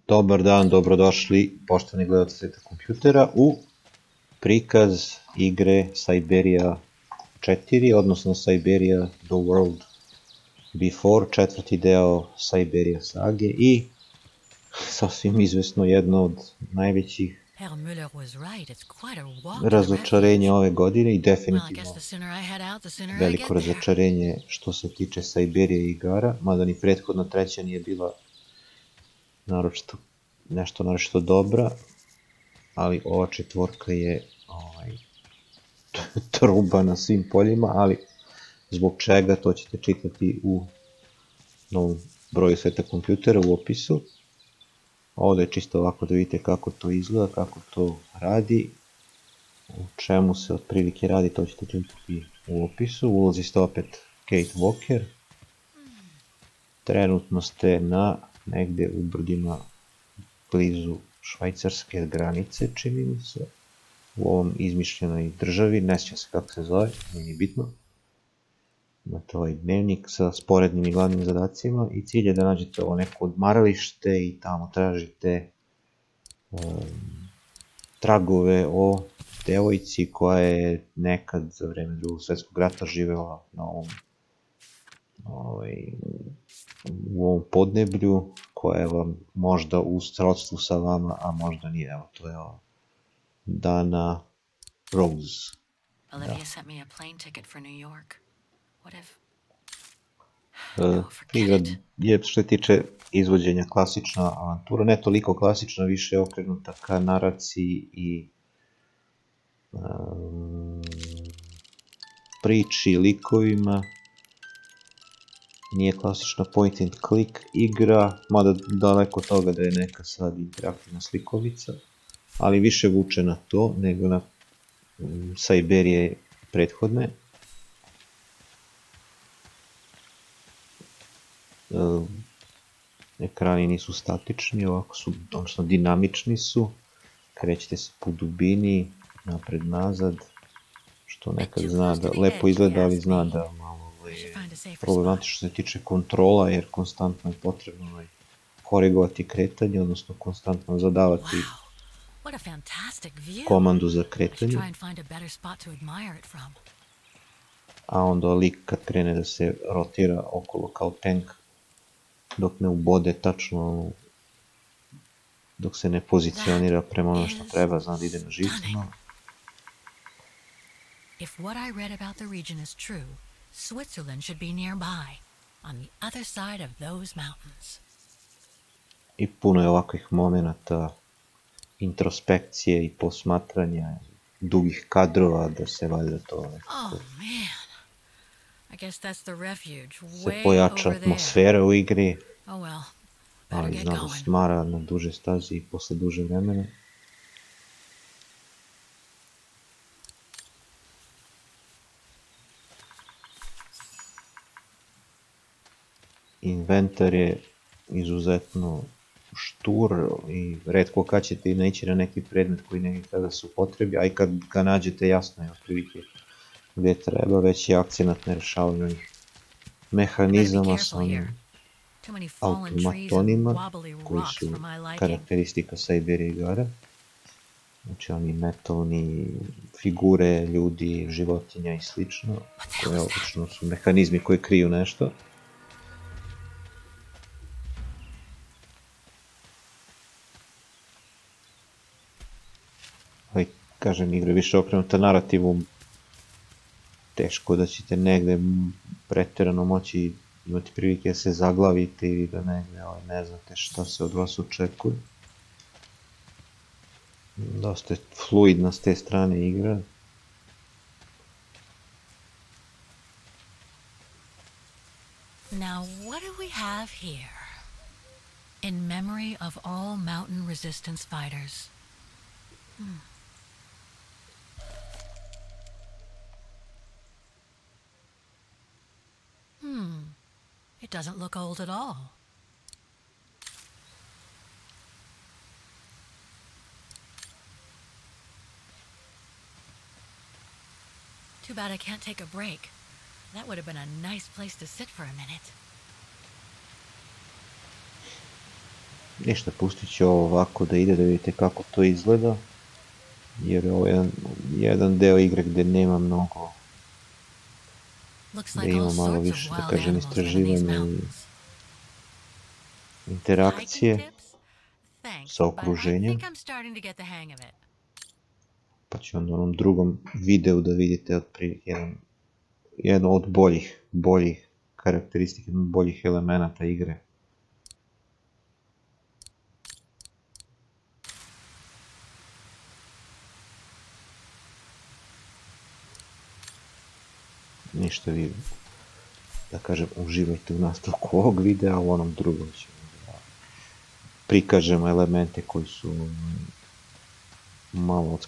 Dobar dan, dobrodošli poštovani gledalci Sveta kompjutera u prikaz igre Syberia 4, odnosno Syberia The World Before, četvrti deo Syberia sage i sasvim izvesno jedno od najvećih razočarenja ove godine i definitivno veliko razočarenje što se tiče Syberia igara, mada ni prethodna treća nije bila nešto naročito dobra, ali ova četvorka je truba na svim poljima, ali zbog čega to ćete čitati u novom broju Sveta kompjutera u opisu. Ovdje je čisto ovako da vidite kako to izgleda, kako to radi, u čemu se otprilike radi, to ćete čitati u opisu. U ulozi ste opet Kate Walker. Trenutno ste negde u brdima blizu švajcarske granice, čini mi se, u ovom izmišljenoj državi, ne sjećam se kako se zove, nije bitno. Imate ovaj dnevnik sa sporednim i glavnim zadacima i cilj je da nađete ovo neko odmaralište i tamo tražite tragove o devojci koja je nekad za vreme Drugog svjetskog rata živela na u ovom podneblju, koja je vam možda u srodstvu sa vama, a možda nije. Evo, to je ova Dana Rose. Olivia sent me a plane ticket for New York. What if? Igra je, što se tiče izvođenja, klasična avantura, ne toliko klasična, više je okrenuta ka naraciji i priči, likovima. Nije klasična point and click igra, mada daleko od toga da je neka sad interaktivna slikovica, ali više vuče na to nego na Syberije prethodne. Ekrani nisu statični, ovako su, odnosno dinamični su, krećete se po dubini, napred, nazad, što nekad zna da lepo izgleda, ali zna da malo je problematično što se tiče kontrola, jer konstantno je potrebno korigovati kretanje, odnosno konstantno zadavati komandu za kretanje. A onda lik kad krene da se rotira okolo kao tank, dok ne ubode tačno, dok se ne pozicionira prema ono što treba, zna da ide na živcima. If what I read about the region is true, Switzerland should be nearby, on the other side of those mountains. I puno je ovakvih momenata introspekcije i posmatranja, dugih kadrova, da se valjda to nekako se pojača atmosfera u igri, ali zna da smara na duže stazi i posle duže vremena. Inventar je izuzetno štur i retko kad ćete naći na neki predmet koji neki kada se upotrebi, a i kad ga nađete jasno je otprilike gdje treba, već je akcenat na rešavanju onih mehanizama sa onim automatonima koji su karakteristika Syberia igara. Znači oni metalni figure, ljudi, životinja i slično, koje obično su mehanizmi koji kriju nešto. Kažem, igra više okrenuta narativom, teško da ćete negde pretjerano moći imati prilike da se zaglavite ili da negde ne znate šta se od vas očekuje. Dosta je fluidna s te strane igra. Now what do we have here? In memory of all mountain resistance fighters. It doesn't look old at all. Too bad I can't take a break. That would have been a nice place to sit for a minute. Ništa, pustit ću ovo ovako da ide, da vidite kako to izgleda. Jer je ovo jedan deo igre gdje nema mnogo, gdje ima malo više, da kažem, istraživanja i interakcije sa okruženjem. Pa ću onda u onom drugom videu da vidite otprilike jedno od boljih karakteristika, boljih elemenata igre. Ništa, vi, da kažem, uživajte u nastavku ovog videa, a u onom drugom ćemo da prikažemo elemente koji su malo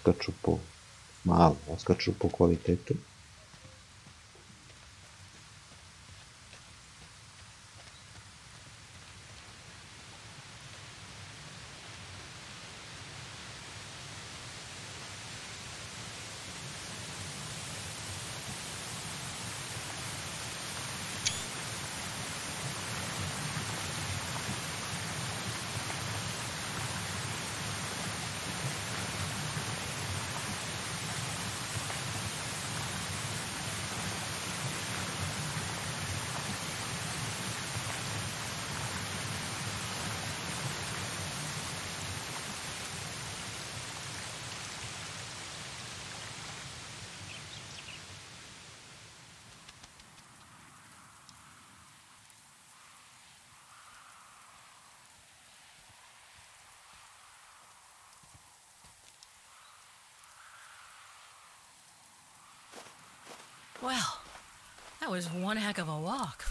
odskaču po kvalitetu. Well, that was one heck of a walk.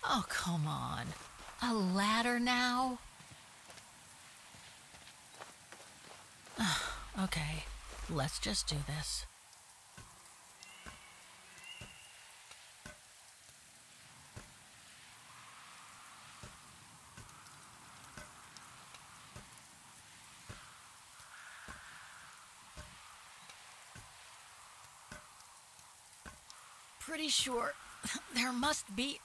Oh, come on. A ladder now? Okay, let's just do this. Pretty sure there must be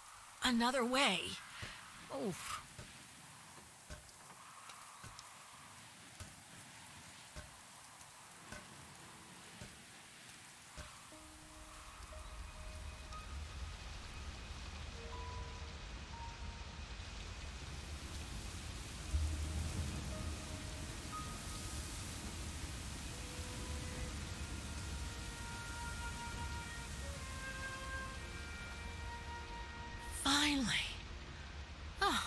another way. Oof. Finally. Oh.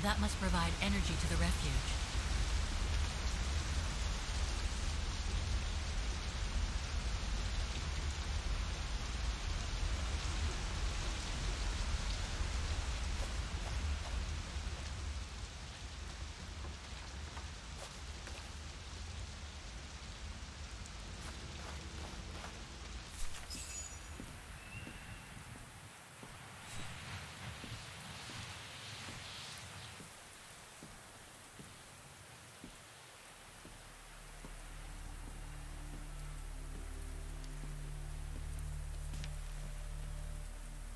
That must provide energy to the refuge.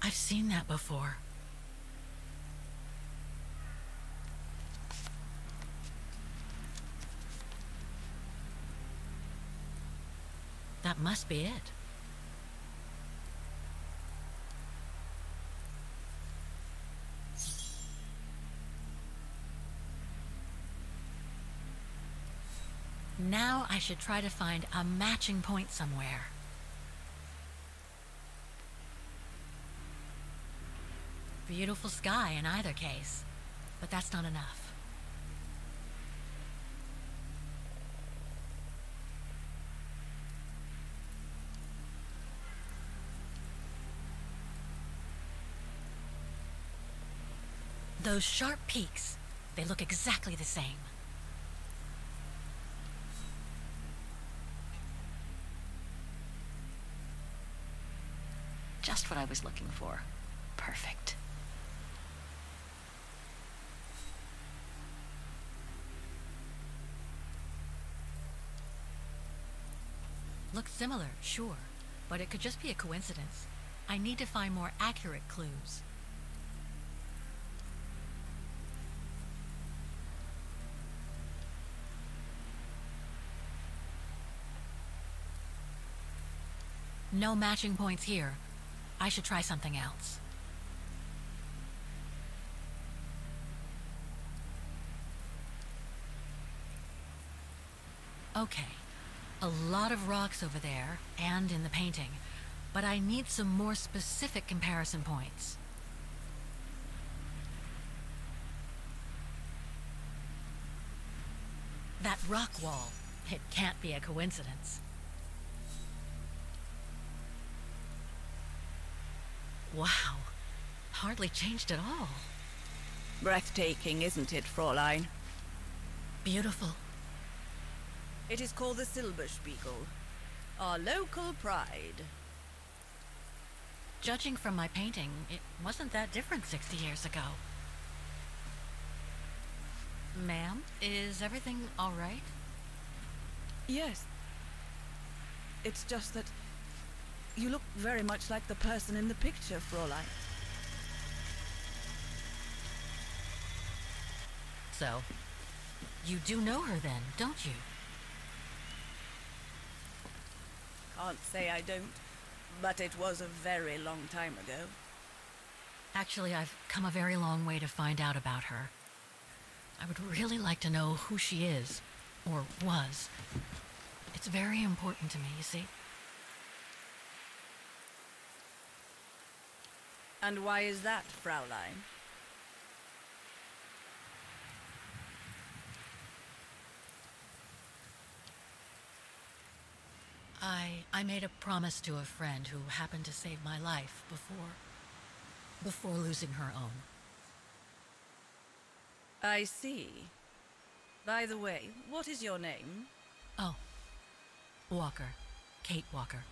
I've seen that before. That must be it. Now I should try to find a matching point somewhere. Beautiful sky in either case, but that's not enough. Those sharp peaks, they look exactly the same. just what I was looking for. Perfect. Looks similar, sure, but it could just be a coincidence. I need to find more accurate clues. No matching points here. I should try something else. Okay. A lot of rocks over there, and in the painting, but I need some more specific comparison points. That rock wall, it can't be a coincidence. Wow, hardly changed at all. Breathtaking, isn't it, Fräulein? Beautiful. It is called the Silberspiegel, our local pride. Judging from my painting, it wasn't that different 60 years ago. Ma'am, is everything all right? Yes. It's just that you look very much like the person in the picture, Fräulein. So, you do know her then, don't you? Can't say I don't, but it was a very long time ago. Actually, I've come a very long way to find out about her. I would really like to know who she is, or was. It's very important to me, you see. And why is that, Fräulein? I made a promise to a friend who happened to save my life before losing her own. I see. By the way, what is your name? Oh, Walker. Kate Walker.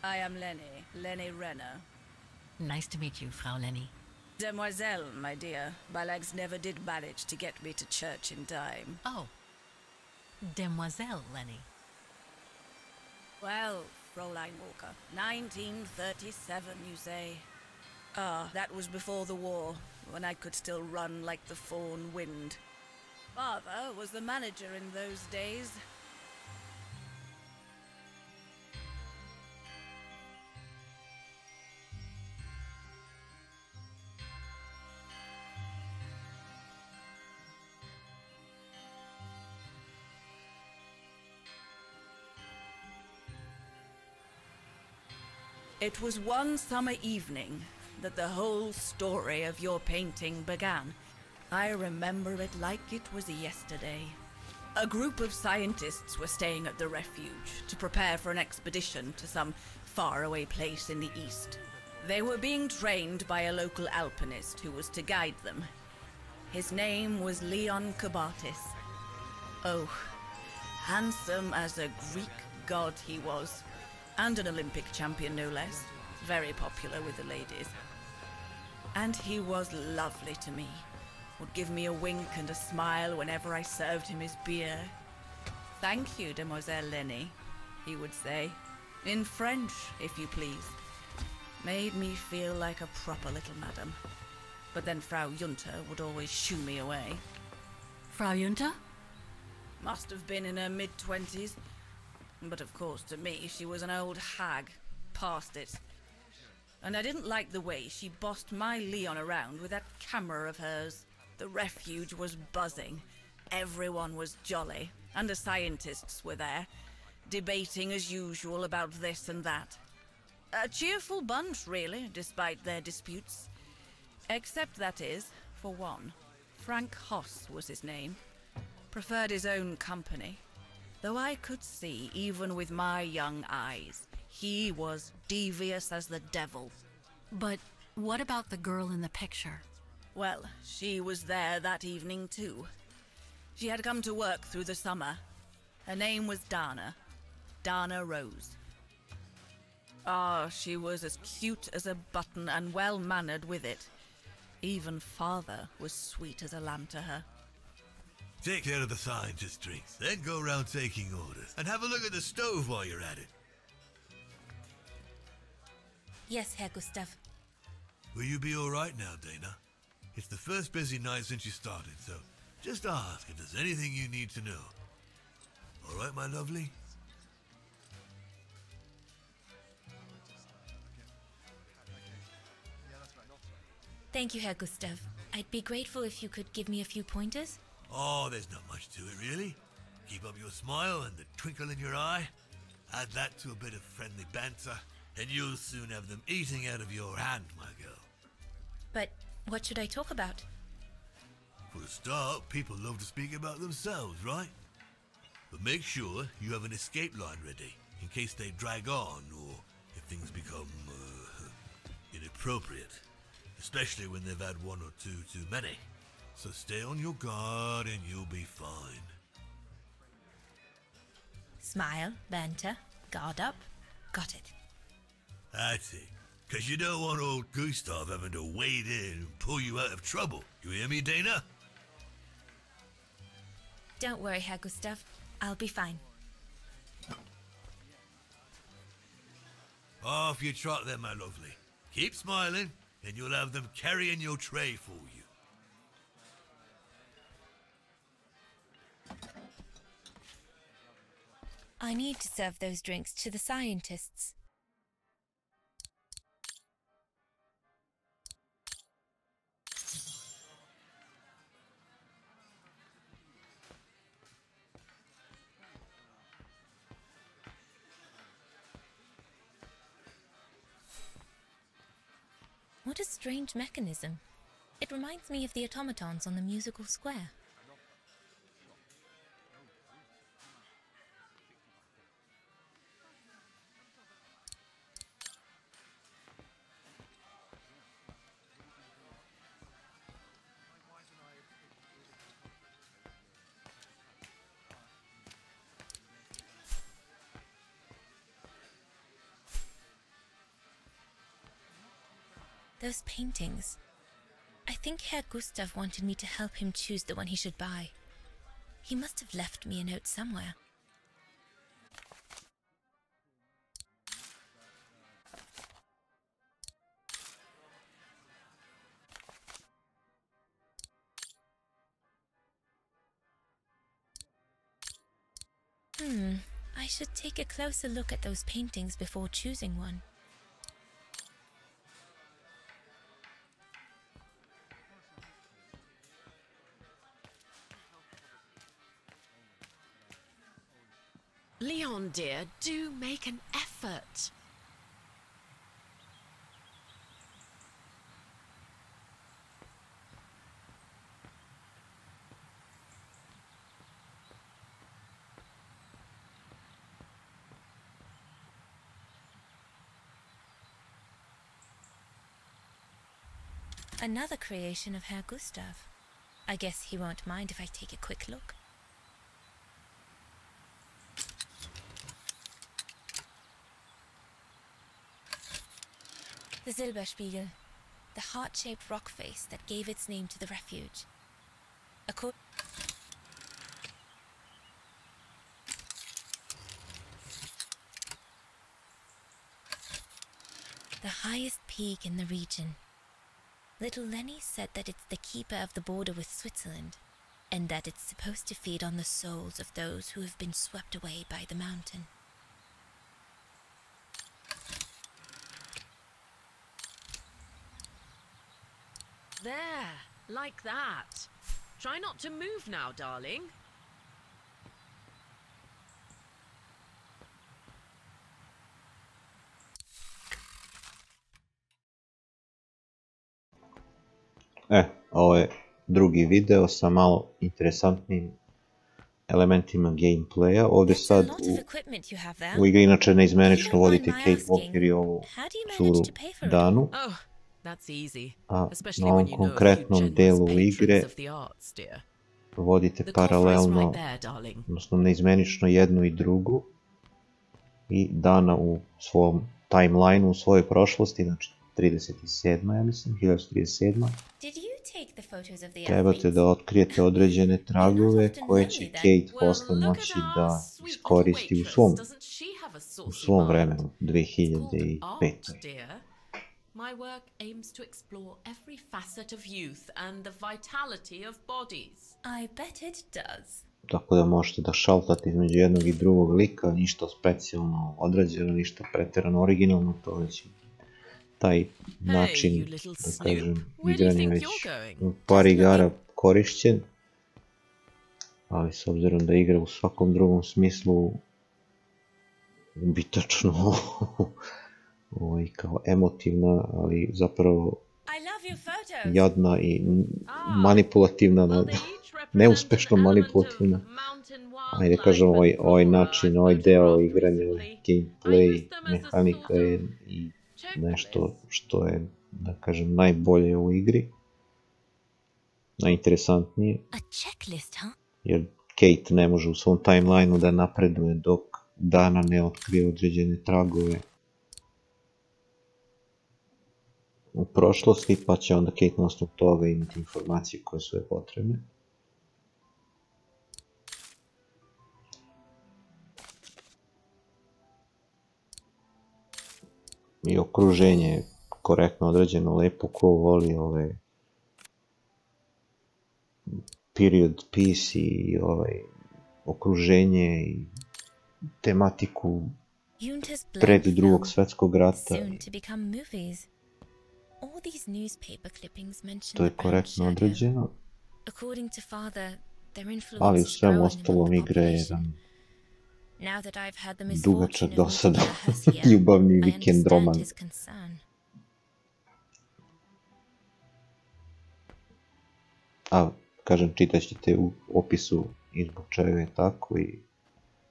I am Lenny Renner. Nice to meet you, Frau Lenny. Demoiselle, my dear. My legs never did manage to get me to church in time. Oh, Demoiselle Lenny. Well, Fräulein Walker, 1937, you say? Ah, that was before the war, when I could still run like the fawn wind. Father was the manager in those days. It was one summer evening that the whole story of your painting began. I remember it like it was yesterday. A group of scientists were staying at the refuge to prepare for an expedition to some faraway place in the east. They were being trained by a local alpinist who was to guide them. His name was Leon Kubatis. Oh, handsome as a Greek god he was. And an Olympic champion, no less. Very popular with the ladies. And he was lovely to me. Would give me a wink and a smile whenever I served him his beer. "Thank you, Demoiselle Lenny," he would say. In French, if you please. Made me feel like a proper little madam. But then Frau Junter would always shoo me away. Frau Junter? Must have been in her mid-20s. But of course, to me, she was an old hag. Past it. And I didn't like the way she bossed my Leon around with that camera of hers. The refuge was buzzing. Everyone was jolly. And the scientists were there, debating as usual about this and that. A cheerful bunch, really, despite their disputes. Except, that is, for one. Frank Hoss was his name. Preferred his own company. Though I could see, even with my young eyes, he was devious as the devil. But what about the girl in the picture? Well, she was there that evening too. She had come to work through the summer. Her name was Dana. Dana Rose. Ah, she was as cute as a button and well-mannered with it. Even father was sweet as a lamb to her. Take care of the scientist drinks, then go around taking orders. And have a look at the stove while you're at it. Yes, Herr Gustav. Will you be alright now, Dana? It's the first busy night since you started, so just ask if there's anything you need to know. Alright, my lovely? Thank you, Herr Gustav. I'd be grateful if you could give me a few pointers. Oh, there's not much to it, really. Keep up your smile and the twinkle in your eye. Add that to a bit of friendly banter, and you'll soon have them eating out of your hand, my girl. But what should I talk about? For a start, people love to speak about themselves, right? But make sure you have an escape line ready, in case they drag on, or if things become, inappropriate. Especially when they've had one or two too many. So stay on your guard and you'll be fine. Smile, banter, guard up. Got it. That's it. Because you don't want old Gustav having to wade in and pull you out of trouble. You hear me, Dana? Don't worry, Herr Gustav. I'll be fine. Off you trot then, my lovely. Keep smiling, and you'll have them carrying your tray for you. I need to serve those drinks to the scientists. What a strange mechanism. It reminds me of the automatons on the musical square. Those paintings. I think Herr Gustav wanted me to help him choose the one he should buy. He must have left me a note somewhere. I should take a closer look at those paintings before choosing one. Leon, dear, do make an effort. Another creation of Herr Gustav. I guess he won't mind if I take a quick look. The Silberspiegel, the heart-shaped rock face that gave its name to the refuge. The highest peak in the region. Little Lenny said that it's the keeper of the border with Switzerland, and that it's supposed to feed on the souls of those who have been swept away by the mountain. There, like that. Try not to move now, darling. Ovo je drugi video sa malo interesantnim elementima gameplaya. Ovdje sad u igri inače neizmenično vodite Kate Walker i ovu curu Danu. A na ovom konkretnom delu igre vodite paralelno, odnosno neizmenično jednu i drugu, i Dana u svom timeline u svojoj prošlosti, znači 37. ja mislim, 1937. Trebate da otkrijete određene tragove koje će Kate posle moći da iskoristi u svom vremenu, 2005. My work aims to explore every facet of youth and the vitality of bodies. I bet it does. Tako da možete da šaltate između jednog i drugog lika, ništa specijalno odrađeno, ništa pretjerano originalno, to već taj način, da kažem, igranja već u par igara korišćen, ali s obzirom da igra u svakom drugom smislu ubitačno kao emotivna, ali zapravo jadna i manipulativna, neuspešno manipulativna. Ajde kažem, ovaj način, ovaj deo igranja, gameplay, mehanika je i nešto što je, da kažem, najbolje u igri, najinteresantnije, jer Kate ne može u svom timelineu da napreduje dok Dana ne otkrije određene tragove u prošlosti, pa će onda Kate na osnovu toga imati informacije koje su joj potrebne. I okruženje je korektno određeno, lepo, ko voli ove period piece i okruženje i tematiku pred drugog svetskog rata. To je korektno određeno, ali u svemu ostalom igra je jedan dugačak do sada ljubavni vikend roman. A, kažem, čitat ćete u opisu i zbog čega je tako i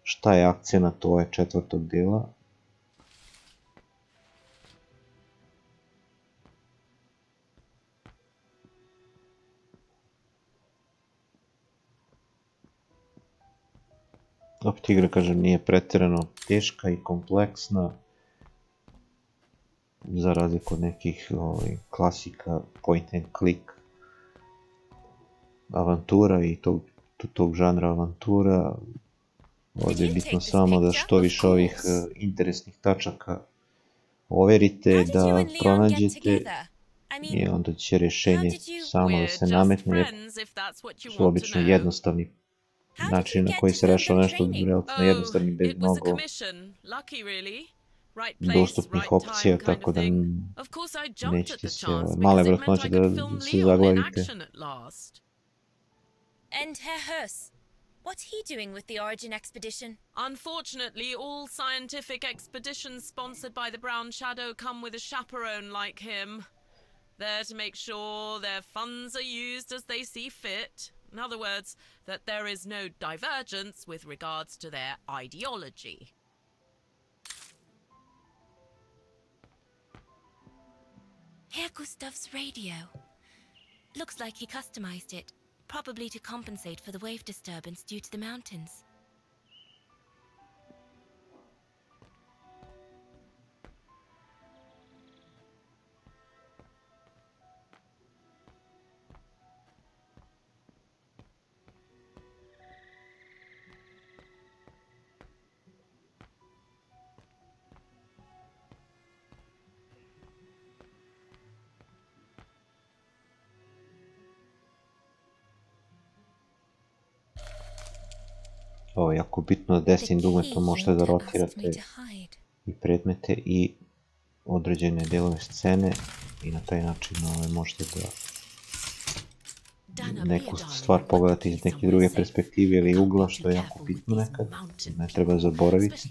šta je akcenat ove četvrtog dela. Opet igra, kažem, nije pretjerano teška i kompleksna, za razliku od nekih klasika point and click avantura i tog žanra avantura. Ovdje je bitno samo da što više ovih interesnih tačaka overite, da pronađete i onda će rješenje samo da se nametne, jer su obično jednostavni način na koji se rešava nešto relativno jednostavni bez mnogo dostupnih opcija, tako da nećete se male vjerojatnoće da se zaglavite. And Herr Hus, what's he doing with the Origin expedition? Unfortunately, all scientific expeditions sponsored by the Brown Shadow come with a chaperone like him. There to make sure their funds are used as they see fit. In other words, that there is no divergence with regards to their ideology. Herr Gustav's radio. Looks like he customized it, probably to compensate for the wave disturbance due to the mountains. Ovo je jako bitno da desnim dugmetom možete da rotirate i predmete i određene delove scene i na taj način možete da neku stvar pogledate iz neke druge perspektive ili ugla, što je jako bitno nekad, ne treba zaboraviti.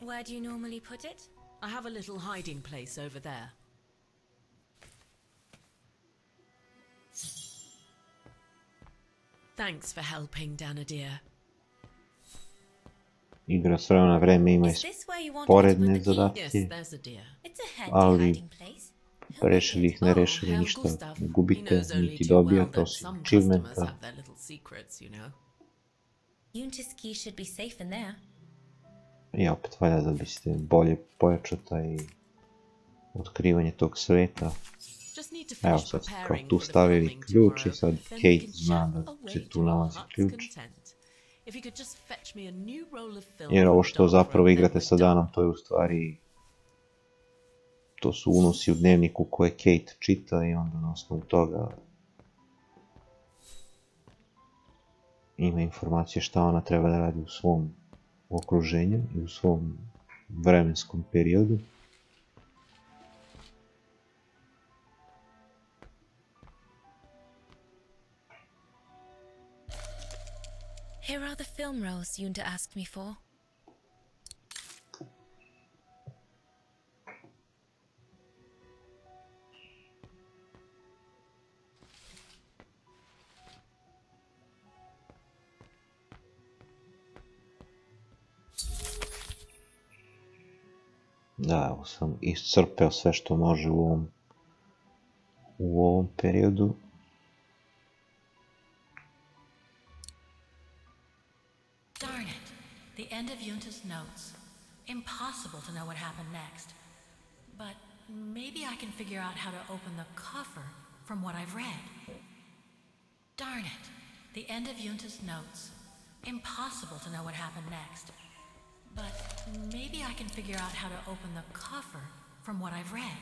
Where do you normally put it? I have a little hiding place over there. Thanks for helping, Dana dear. Igra s vremena vreme ima sporedne zadatke, ali rešili ih, ne rešili, ništa ne gubite, niti dobijate osim achievementa. Yunta's key should be safe in there. I opet valja da biste bolje pojačao taj otkrivanje tog sveta. Evo sad kao tu stavili ključ i sad Kate zna da se tu nalazi ključ. Jer ovo što zapravo igrate sa danom, to je u stvari, to su unosi u dnevniku koje Kate čita i onda na osnovu toga ima informacije šta ona treba da radi u svom okruženju i u svom vremenskom periodu. Here are the film rolls Yunta asked me for. Da, evo sam iscrpeo sve što može u ovom periodu. Darn it. The end of Yunta's notes. Impossible to know what happened next. But maybe I can figure out how to open the coffer from what I've read. Darn it. The end of Yunta's notes. Impossible to know what happened next. But maybe I can figure out how to open the coffer from what I've read.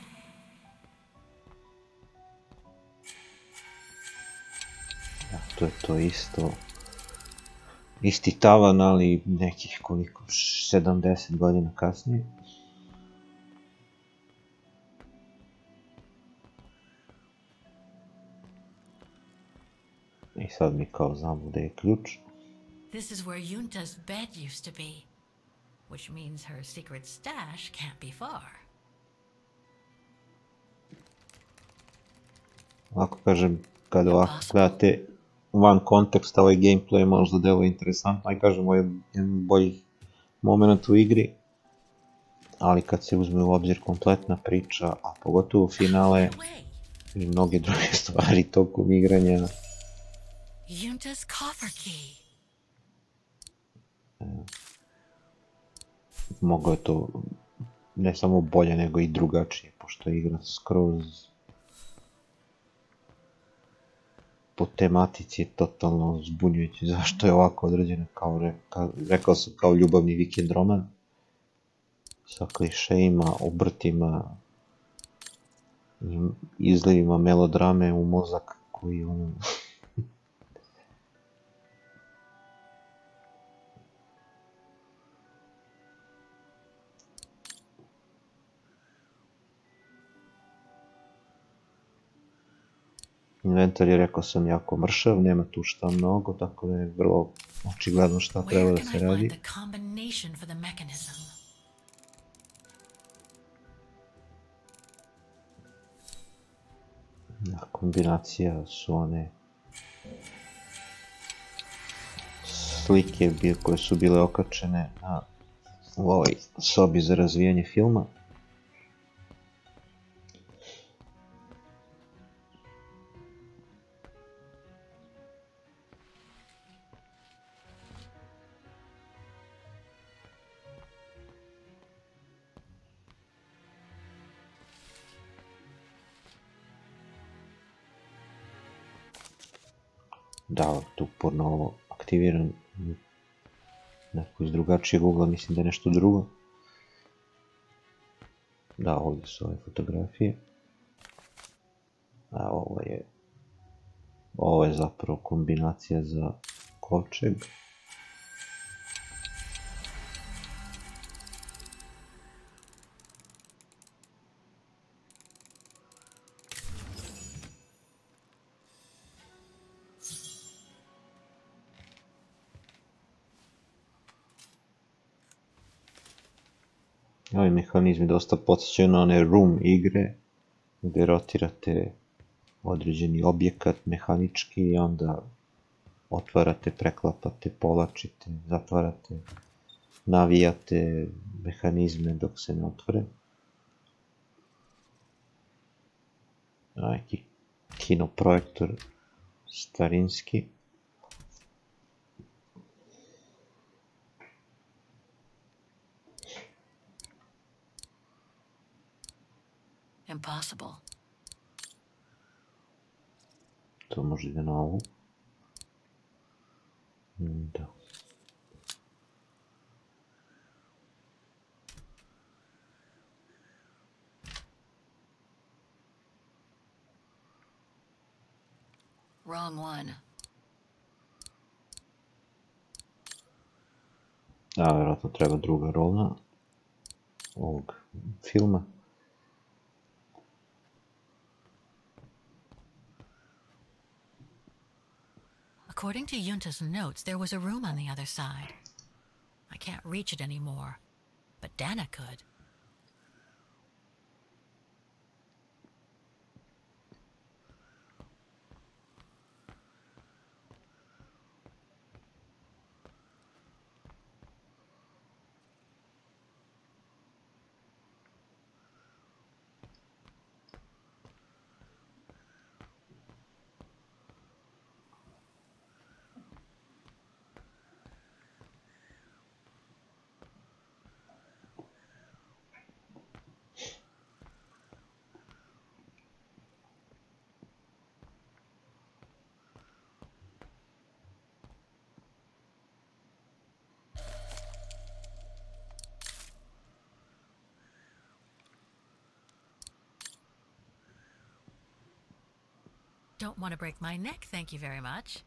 Ja, to je to isto. Isti tavan, ali nekih koliko, 70 godina kasnije. I sad mi kao znamo da je ključ. This is where Yunta's bed used to be. Which means her secret stash can't be far. Ovako kažem, kada ovako gledate van konteksta ovaj gameplay možda deluje interesantno, aj kažem, ovo je jedan boljih moment u igri, ali kad se uzme u obzir kompletna priča, a pogotovo finale i mnoge druge stvari tokom igranja. Yunta's coffer key. Moglo je to ne samo bolje nego i drugačije, pošto je igra skroz po tematici je totalno zbunjujući. Zašto je ovako određena, rekao sam, kao ljubavni vikend roman sa klišejima, obrtima i izlivima melodrame u mozak koji ono inventar je, rekao sam, jako mršav, nema tu šta mnogo, tako da je vrlo očigledno šta treba da se radi. Kombinacija su one slike koje su bile okačene u ovoj sobi za razvijanje filma. Da, tu uporno ovo aktiviram neko iz drugačijeg ugla, mislim da je nešto drugo. Da, ovdje su ove fotografije. A ovo je zapravo kombinacija za kovčeg. Ovi mehanizmi dosta podsjećaju na one room igre, gdje rotirate određeni objekat mehanički i onda otvarate, preklapate, povlačite, zatvarate, navijate mehanizme dok se ne otvore. neki kinoprojektor starinski. Impossible. To može ide na ovu. Da. Wrong one. A, vjerojatno treba druga rolna ovog filma. According to Junta's notes, there was a room on the other side. I can't reach it anymore, but Dana could. Don't want to break my neck, thank you very much.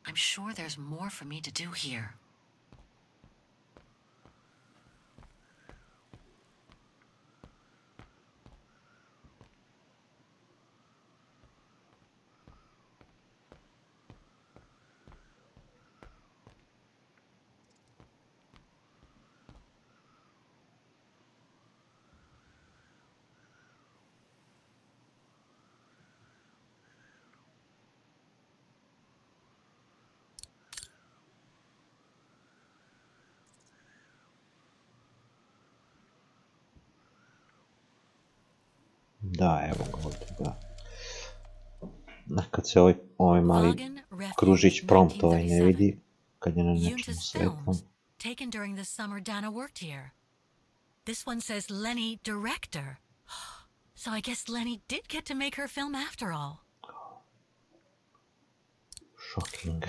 I'm sure there's more for me to do here. Da, evo ga ovdje, da. Kad se ovaj mali kružić prompt ne vidi, kad je na nečemu svetlom. Taken during the summer Dana worked here. This one says Lenny director. So I guess Lenny did get to make her film after all. Shocking.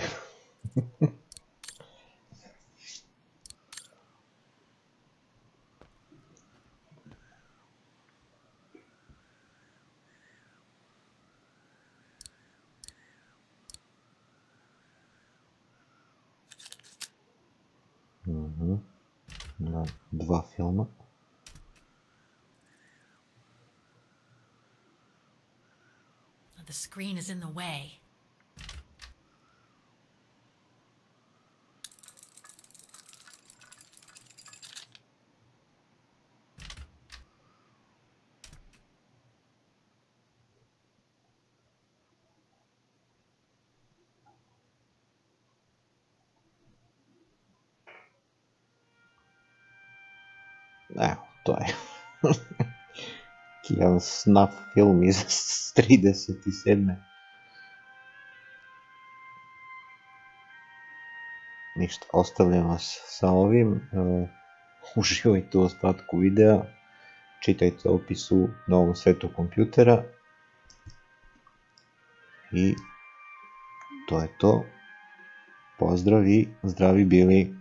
Dva filma. The screen is in the way. Evo, to je jedan snuff film iz 37. Ništa, ostavljam vas sa ovim. Uživajte u ostatku videa. Čitajte opis u novom svetu kompjutera. I to je to. Pozdrav i zdravi bili.